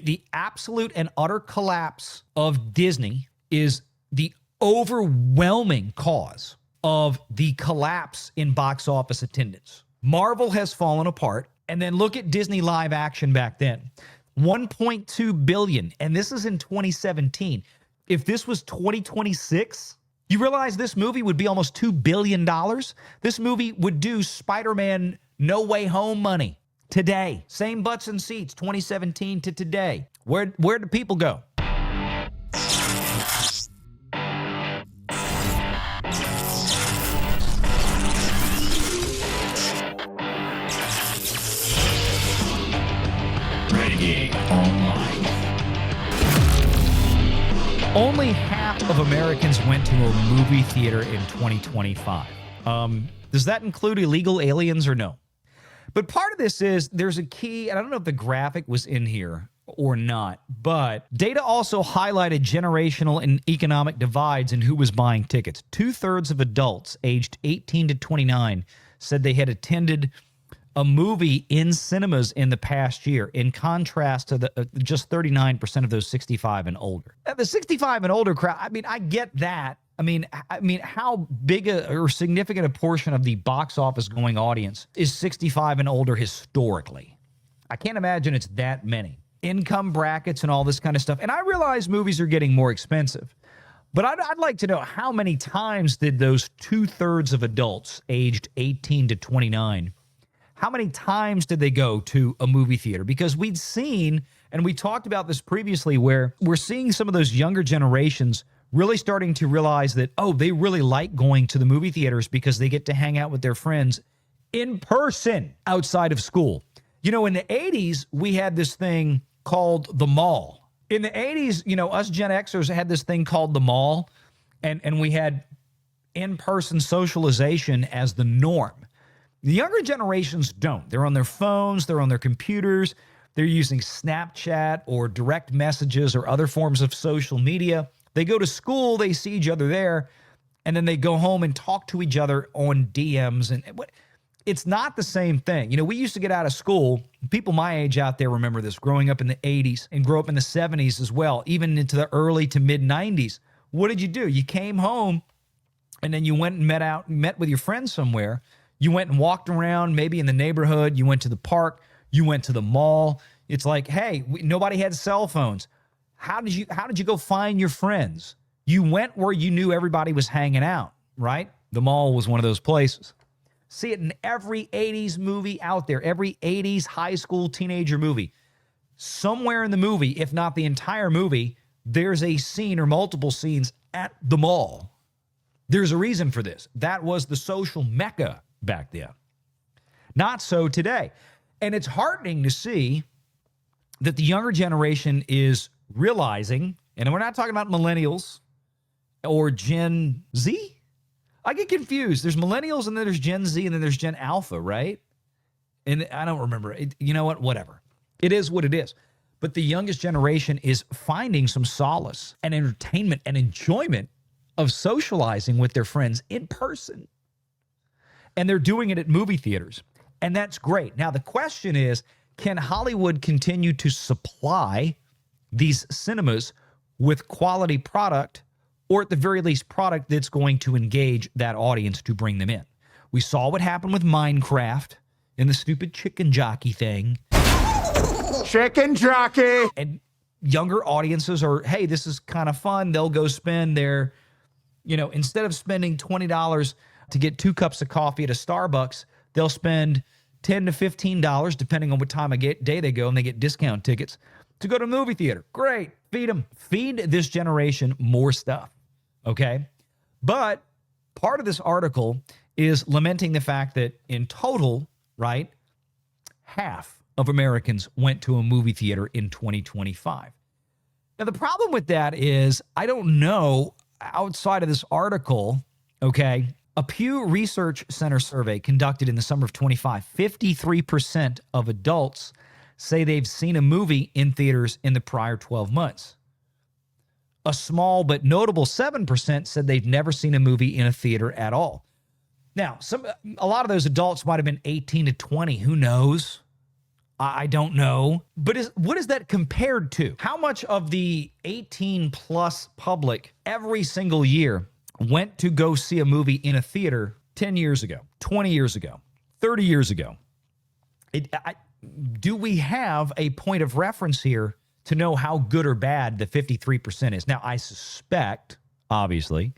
The absolute and utter collapse of Disney is the overwhelming cause of the collapse in box office attendance. Marvel has fallen apart, and then look at Disney live action back then. 1.2 billion, and this is in 2017. If this was 2026, you realize this movie would be almost $2 billion? This movie would do Spider-Man No Way Home money today. Same butts and seats, 2017 to today. Where do people go? Renegade Online. Only half of Americans went to a movie theater in 2025. Does that include illegal aliens or no? But part of this is there's a key, and I don't know if the graphic was in here or not, but data also highlighted generational and economic divides in who was buying tickets. 2/3 of adults aged 18 to 29 said they had attended a movie in cinemas in the past year, in contrast to the just 39% of those 65 and older. The 65 and older crowd, I mean, I get that. I mean, how big or significant a portion of the box office going audience is 65 and older historically? I can't imagine it's that many. Income brackets and all this kind of stuff. And I realize movies are getting more expensive, but I'd like to know how many times did those 2/3 of adults aged 18 to 29, how many times did they go to a movie theater? Because we'd seen, and we talked about this previously, where we're seeing some of those younger generations really starting to realize that, oh, they really like going to the movie theaters because they get to hang out with their friends in person outside of school. You know, in the 80s, we had this thing called the mall. In the 80s, you know, us Gen Xers had this thing called the mall, and we had in-person socialization as the norm. The younger generations don't. They're on their phones, they're on their computers, they're using Snapchat or direct messages or other forms of social media. They go to school, they see each other there, and then they go home and talk to each other on DMs. And it's not the same thing. You know, we used to get out of school. People my age out there remember this, growing up in the 80s and grew up in the 70s as well, even into the early to mid 90s. What did you do? You came home and then you went and met with your friends somewhere. You went and walked around, maybe in the neighborhood. You went to the park. You went to the mall. It's like, hey, nobody had cell phones. How did you go find your friends? You went where you knew everybody was hanging out, right? The mall was one of those places. See it in every 80s movie out there, every 80s high school teenager movie. Somewhere in the movie, if not the entire movie, there's a scene or multiple scenes at the mall. There's a reason for this. That was the social mecca back then. Not so today. And it's heartening to see that the younger generation is realizing, and we're not talking about millennials or Gen Z. I get confused. There's millennials and then there's Gen Z and then there's Gen Alpha, right? And I don't remember. You know what? Whatever. It is what it is. But the youngest generation is finding some solace and entertainment and enjoyment of socializing with their friends in person. And they're doing it at movie theaters. And that's great. Now, the question is, can Hollywood continue to supply these cinemas with quality product, or at the very least product that's going to engage that audience to bring them in? We saw what happened with Minecraft and the stupid chicken jockey thing. Chicken jockey! And younger audiences are, hey, this is kind of fun. They'll go spend their, you know, instead of spending $20 to get 2 cups of coffee at a Starbucks, they'll spend $10 to $15, depending on what time of day they go, and they get discount tickets to go to a movie theater. Great. Feed them. Feed this generation more stuff. Okay? But part of this article is lamenting the fact that in total, right, half of Americans went to a movie theater in 2025. Now, the problem with that is, I don't know, outside of this article, okay, a Pew Research Center survey conducted in the summer of 25, 53% of adults say they've seen a movie in theaters in the prior 12 months. A small but notable 7% said they've never seen a movie in a theater at all. Now, a lot of those adults might have been 18 to 20. Who knows? I don't know. But what is that compared to? How much of the 18 plus public every single year went to go see a movie in a theater 10 years ago, 20 years ago, 30 years ago? Do we have a point of reference here to know how good or bad the 53% is? Now, I suspect, obviously,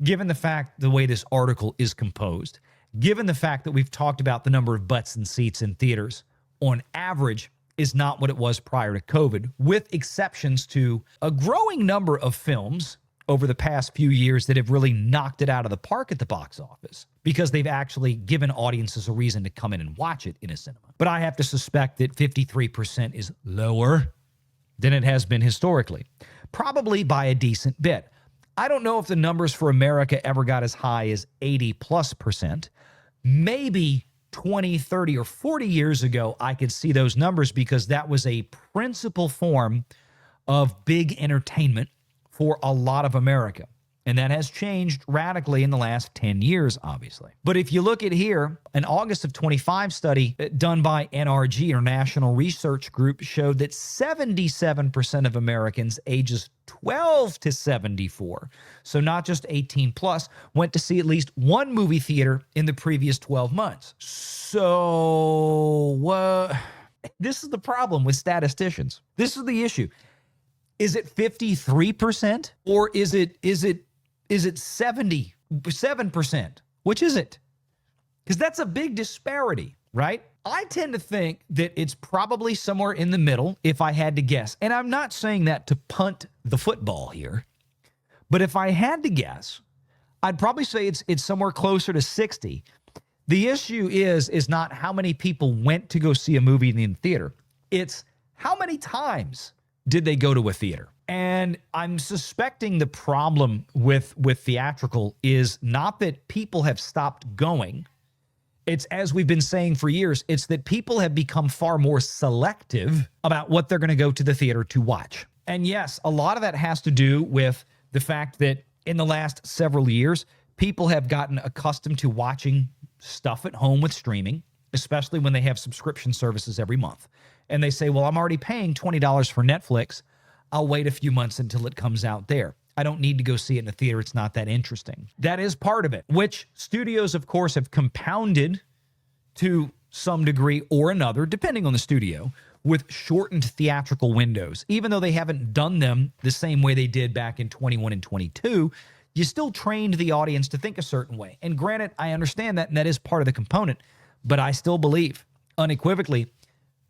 given the fact the way this article is composed, given the fact that we've talked about the number of butts and seats in theaters on average is not what it was prior to COVID, with exceptions to a growing number of films over the past few years that have really knocked it out of the park at the box office because they've actually given audiences a reason to come in and watch it in a cinema. But I have to suspect that 53% is lower than it has been historically, probably by a decent bit. I don't know if the numbers for America ever got as high as 80+%. Maybe 20, 30, or 40 years ago, I could see those numbers because that was a principal form of big entertainment for a lot of America. And that has changed radically in the last 10 years, obviously. But if you look at here, an August of 25 study done by NRG, or National Research Group, showed that 77% of Americans ages 12 to 74, so not just 18 plus, went to see at least one movie theater in the previous 12 months. So this is the problem with statisticians. This is the issue. Is it 53% or is it 77%? Which is it? Because that's a big disparity, right? I tend to think that it's probably somewhere in the middle if I had to guess. And I'm not saying that to punt the football here, but if I had to guess, I'd probably say it's somewhere closer to 60. The issue is not how many people went to go see a movie in the theater. It's how many times did they go to a theater? And I'm suspecting the problem with theatrical is not that people have stopped going. It's, as we've been saying for years, it's that people have become far more selective about what they're going to go to the theater to watch. And yes, a lot of that has to do with the fact that in the last several years, people have gotten accustomed to watching stuff at home with streaming, especially when they have subscription services every month. And they say, well, I'm already paying $20 for Netflix. I'll wait a few months until it comes out there. I don't need to go see it in a theater. It's not that interesting. That is part of it, which studios, of course, have compounded to some degree or another, depending on the studio, with shortened theatrical windows. Even though they haven't done them the same way they did back in 21 and 22, you still trained the audience to think a certain way. And granted, I understand that, and that is part of the component, but I still believe unequivocally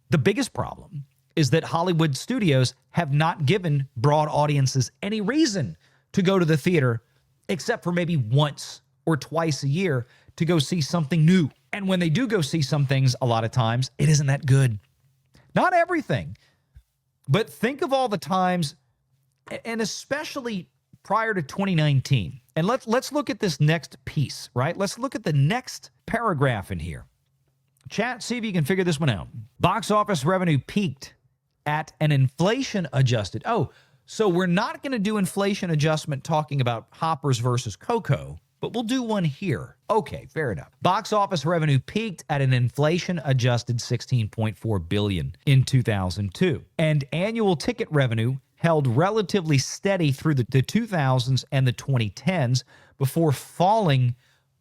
the biggest problem is that Hollywood studios have not given broad audiences any reason to go to the theater except for maybe once or twice a year to go see something new. And when they do go see some things, a lot of times, it isn't that good. Not everything, but think of all the times, and especially prior to 2019. And let's look at this next piece, right? Let's look at the next paragraph in here. Chat, see if you can figure this one out. Box office revenue peaked at an inflation adjusted. Oh, so we're not going to do inflation adjustment talking about Hoppers versus Cocoa, but we'll do one here. Okay, fair enough. Box office revenue peaked at an inflation adjusted $16.4 billion in 2002. And annual ticket revenue held relatively steady through the 2000s and the 2010s before falling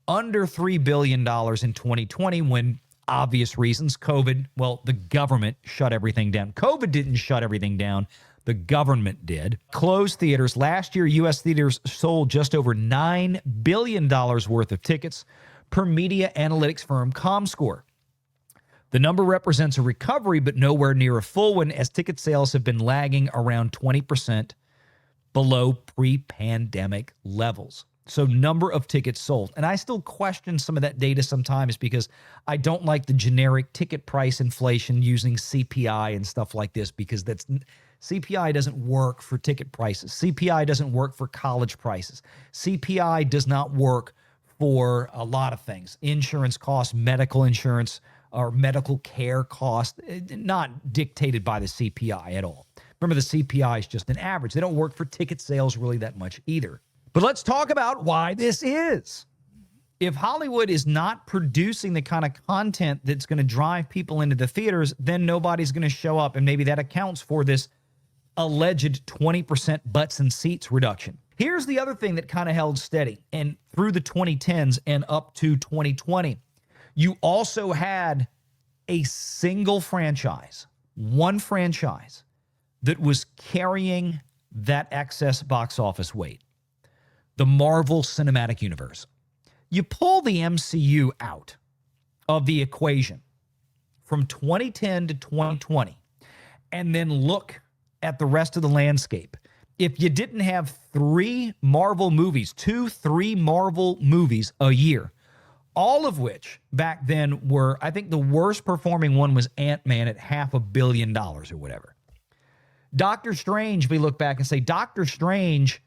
under $3 billion in 2020 when, obvious reasons, COVID, well, the government shut everything down. COVID didn't shut everything down. The government did. Closed theaters. Last year, U.S. theaters sold just over $9 billion worth of tickets per media analytics firm Comscore. The number represents a recovery, but nowhere near a full one, as ticket sales have been lagging around 20% below pre-pandemic levels. So number of tickets sold. And I still question some of that data sometimes because I don't like the generic ticket price inflation using CPI and stuff like this, because CPI doesn't work for ticket prices. CPI doesn't work for college prices. CPI does not work for a lot of things. Insurance costs, medical insurance, or medical care costs, not dictated by the CPI at all. Remember, the CPI is just an average. They don't work for ticket sales really that much either. But let's talk about why this is. If Hollywood is not producing the kind of content that's going to drive people into the theaters, then nobody's going to show up. And maybe that accounts for this alleged 20% butts and seats reduction. Here's the other thing that kind of held steady and through the 2010s and up to 2020. You also had a single franchise, one franchise that was carrying that excess box office weight, the Marvel Cinematic Universe. You pull the MCU out of the equation from 2010 to 2020 and then look at the rest of the landscape. If you didn't have three Marvel movies, 2-3 Marvel movies a year, all of which back then were, I think the worst performing one was Ant-Man at $500 million or whatever. Doctor Strange, we look back and say, Doctor Strange,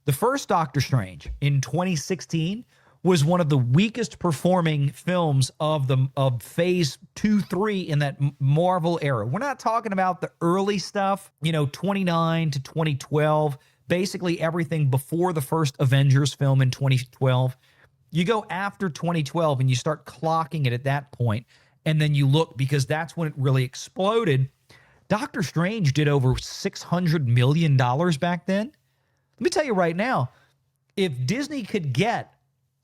the first Doctor Strange in 2016 was one of the weakest performing films of phase 2-3 in that Marvel era. We're not talking about the early stuff, 29 to 2012, basically everything before the first Avengers film in 2012. You go after 2012 and you start clocking it at that point, and then you look, because that's when it really exploded. Doctor Strange did over $600 million back then. Let me tell you right now, if Disney could get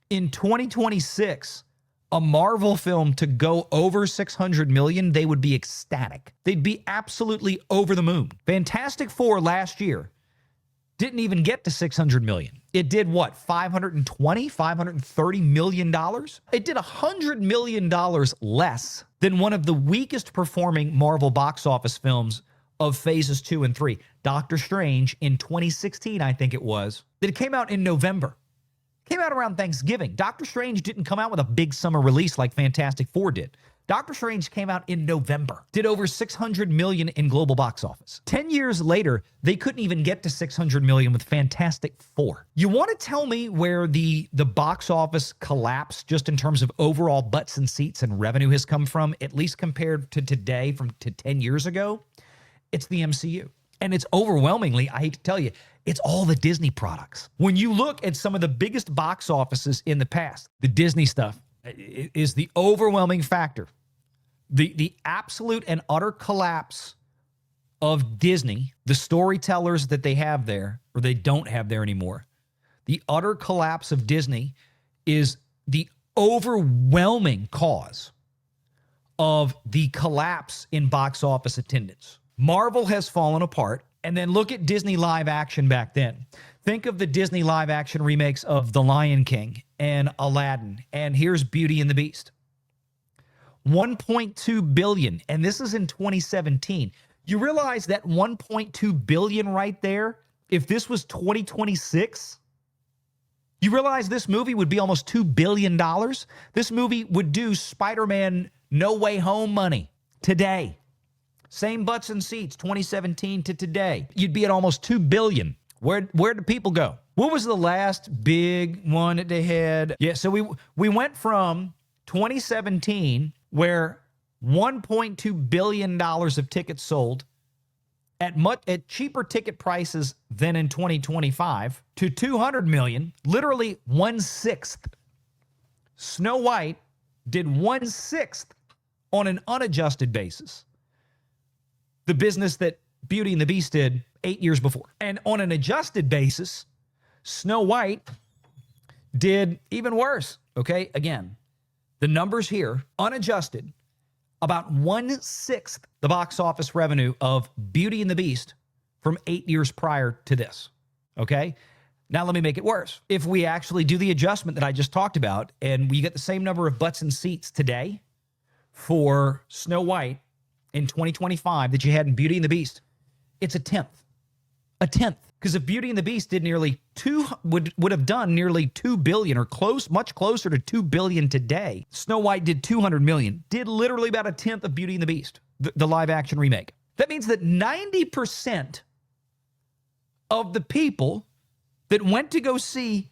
in 2026 a Marvel film to go over 600 million, they would be ecstatic. They'd be absolutely over the moon. Fantastic Four last year didn't even get to 600 million. It did what, 530 million dollars? It did $100 million less than one of the weakest performing Marvel box office films of phases 2 and 3, Doctor Strange in 2016, I think it was. It came out in November. Came out around Thanksgiving. Doctor Strange didn't come out with a big summer release like Fantastic Four did. Doctor Strange came out in November, did over 600 million in global box office. 10 years later, they couldn't even get to 600 million with Fantastic Four. You want to tell me where the box office collapse just in terms of overall butts and seats and revenue has come from, at least compared to today to 10 years ago? It's the MCU. And it's overwhelmingly, I hate to tell you, it's all the Disney products. When you look at some of the biggest box offices in the past, the Disney stuff is the overwhelming factor. The absolute and utter collapse of Disney, the storytellers that they have there, or they don't have there anymore, the utter collapse of Disney is the overwhelming cause of the collapse in box office attendance. Marvel has fallen apart. And then look at Disney live action back then. Think of the Disney live action remakes of The Lion King and Aladdin, and here's Beauty and the Beast. 1.2 billion, and this is in 2017. You realize that 1.2 billion right there, if this was 2026, you realize this movie would be almost $2 billion? This movie would do Spider-Man No Way Home money today. Same butts and seats, 2017 to today. You'd be at almost $2 billion. Where do people go? What was the last big one that they had? Yeah, so we went from 2017, where $1.2 billion of tickets sold at cheaper ticket prices than in 2025, to 200 million, literally 1/6. Snow White did 1/6 on an unadjusted basis the business that Beauty and the Beast did 8 years before. And on an adjusted basis, Snow White did even worse. Okay, again, the numbers here, unadjusted, about 1/6 the box office revenue of Beauty and the Beast from 8 years prior to this. Okay, now let me make it worse. If we actually do the adjustment that I just talked about, and we get the same number of butts and seats today for Snow White in 2025 that you had in Beauty and the Beast, it's a tenth. Because if Beauty and the Beast did would have done nearly 2 billion, or much closer to 2 billion today, Snow White did 200 million, did literally about a tenth of Beauty and the Beast, the live action remake. That means that 90% of the people that went to go see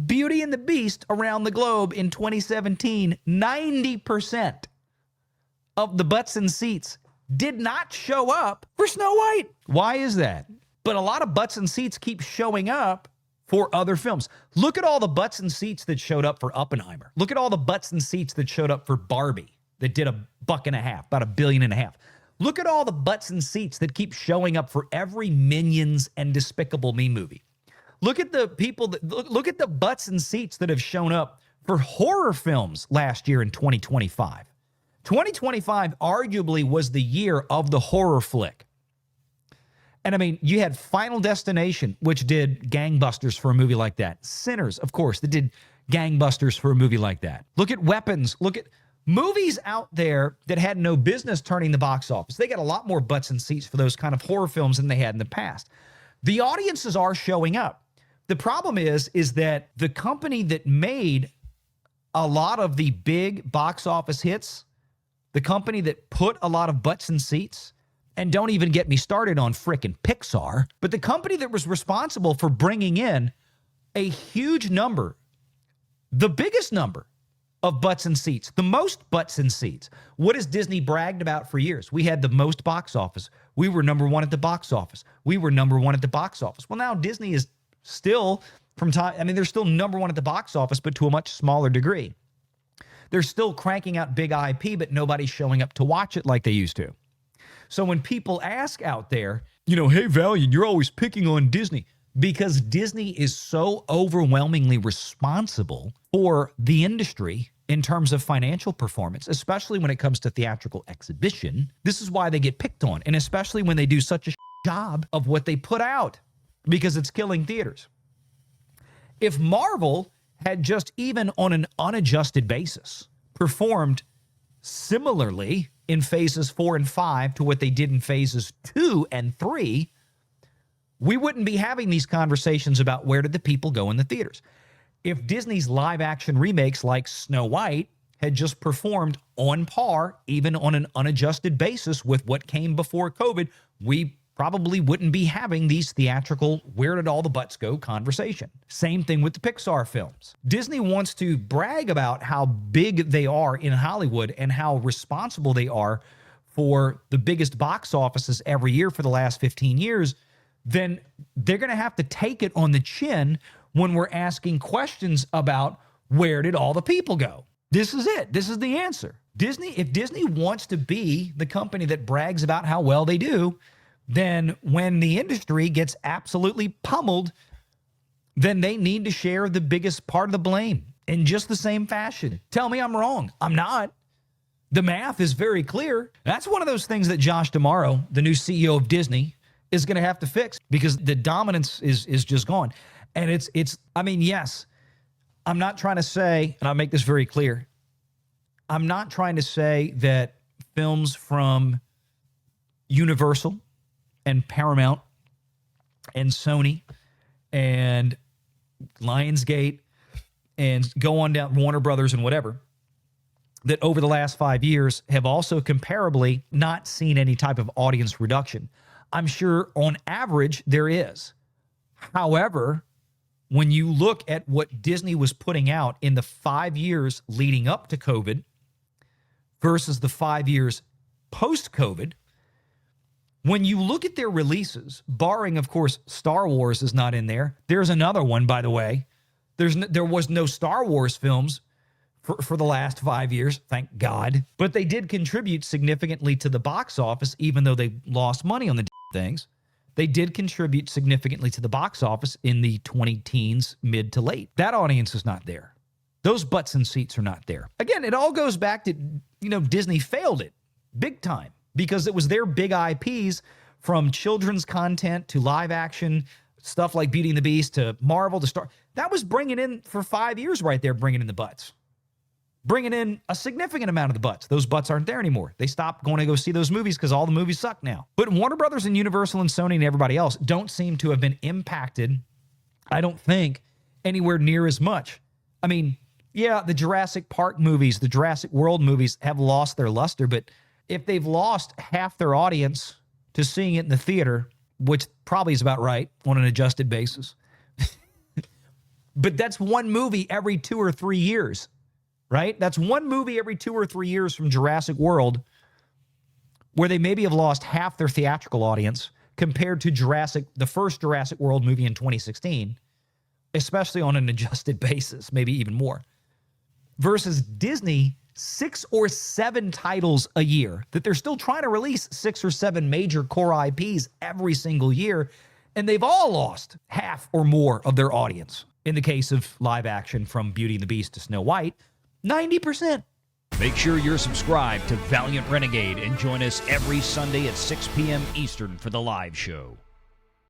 Beauty and the Beast around the globe in 2017, 90% of the butts and seats did not show up for Snow White. Why is that? But a lot of butts and seats keep showing up for other films. Look at all the butts and seats that showed up for Oppenheimer. Look at all the butts and seats that showed up for Barbie that did $1.5 billion, about $1.5 billion. Look at all the butts and seats that keep showing up for every Minions and Despicable Me movie. Look at the people that look at the butts and seats that have shown up for horror films last year in 2025. 2025 arguably was the year of the horror flick. And I mean, you had Final Destination, which did gangbusters for a movie like that. Sinners, of course, that did gangbusters for a movie like that. Look at Weapons. Look at movies out there that had no business turning the box office. They got a lot more butts and seats for those kind of horror films than they had in the past. The audiences are showing up. The problem is that the company that made a lot of the big box office hits, the company that put a lot of butts and seats, and don't even get me started on frickin' Pixar, but the company that was responsible for bringing in a huge number, the biggest number of butts and seats, the most butts and seats. What has Disney bragged about for years? We had the most box office. We were number one at the box office. We were number one at the box office. Well, now Disney is still they're still number one at the box office, but to a much smaller degree. They're still cranking out big IP, but nobody's showing up to watch it like they used to. So when people ask out there, hey, Valiant, you're always picking on Disney, because Disney is so overwhelmingly responsible for the industry in terms of financial performance, especially when it comes to theatrical exhibition. This is why they get picked on, and especially when they do such a job of what they put out, because it's killing theaters. If Marvel had just even on an unadjusted basis performed similarly in phases 4 and 5 to what they did in phases 2 and 3, we wouldn't be having these conversations about where did the people go in the theaters. If Disney's live action remakes like Snow White had just performed on par, even on an unadjusted basis with what came before COVID, we probably wouldn't be having these theatrical where did all the butts go conversation. Same thing with the Pixar films. Disney wants to brag about how big they are in Hollywood and how responsible they are for the biggest box offices every year for the last 15 years. Then they're going to have to take it on the chin when we're asking questions about where did all the people go. This is it. This is the answer. If Disney wants to be the company that brags about how well they do, then when the industry gets absolutely pummeled, then they need to share the biggest part of the blame in just the same fashion. Tell me I'm wrong. I'm not. The math is very clear. That's one of those things that Josh D'Amaro, the new CEO of Disney, is going to have to fix, because the dominance is just gone. And yes, I'm not trying to say, and I'll make this very clear, I'm not trying to say that films from Universal and Paramount and Sony and Lionsgate and go on down, Warner Brothers and whatever, that over the last 5 years have also comparably not seen any type of audience reduction. I'm sure on average there is. However, when you look at what Disney was putting out in the 5 years leading up to COVID versus the 5 years post-COVID, when you look at their releases, barring, of course, Star Wars is not in there. There's another one, by the way. There was no Star Wars films for the last 5 years, thank God. But they did contribute significantly to the box office, even though they lost money on the things. They did contribute significantly to the box office in the 20-teens, mid to late. That audience is not there. Those butts and seats are not there. Again, it all goes back to, Disney failed it big time, because it was their big IPs, from children's content to live action, stuff like Beauty and the Beast to Marvel to Star. That was bringing in, for 5 years right there, bringing in the butts. Bringing in a significant amount of the butts. Those butts aren't there anymore. They stopped going to go see those movies because all the movies suck now. But Warner Brothers and Universal and Sony and everybody else don't seem to have been impacted, I don't think, anywhere near as much. I mean, yeah, the Jurassic Park movies, the Jurassic World movies have lost their luster, but if they've lost half their audience to seeing it in the theater, which probably is about right on an adjusted basis, but that's one movie every 2 or 3 years, right? That's one movie every 2 or 3 years from Jurassic World, where they maybe have lost half their theatrical audience compared to the first Jurassic World movie in 2016, especially on an adjusted basis, maybe even more. Versus Disney, 6 or 7 titles a year that they're still trying to release 6 or 7 major core IPs every single year, and they've all lost half or more of their audience. In the case of live action, from Beauty and the Beast to Snow White, 90%. Make sure you're subscribed to Valiant Renegade and join us every Sunday at 6 p.m. Eastern for the live show.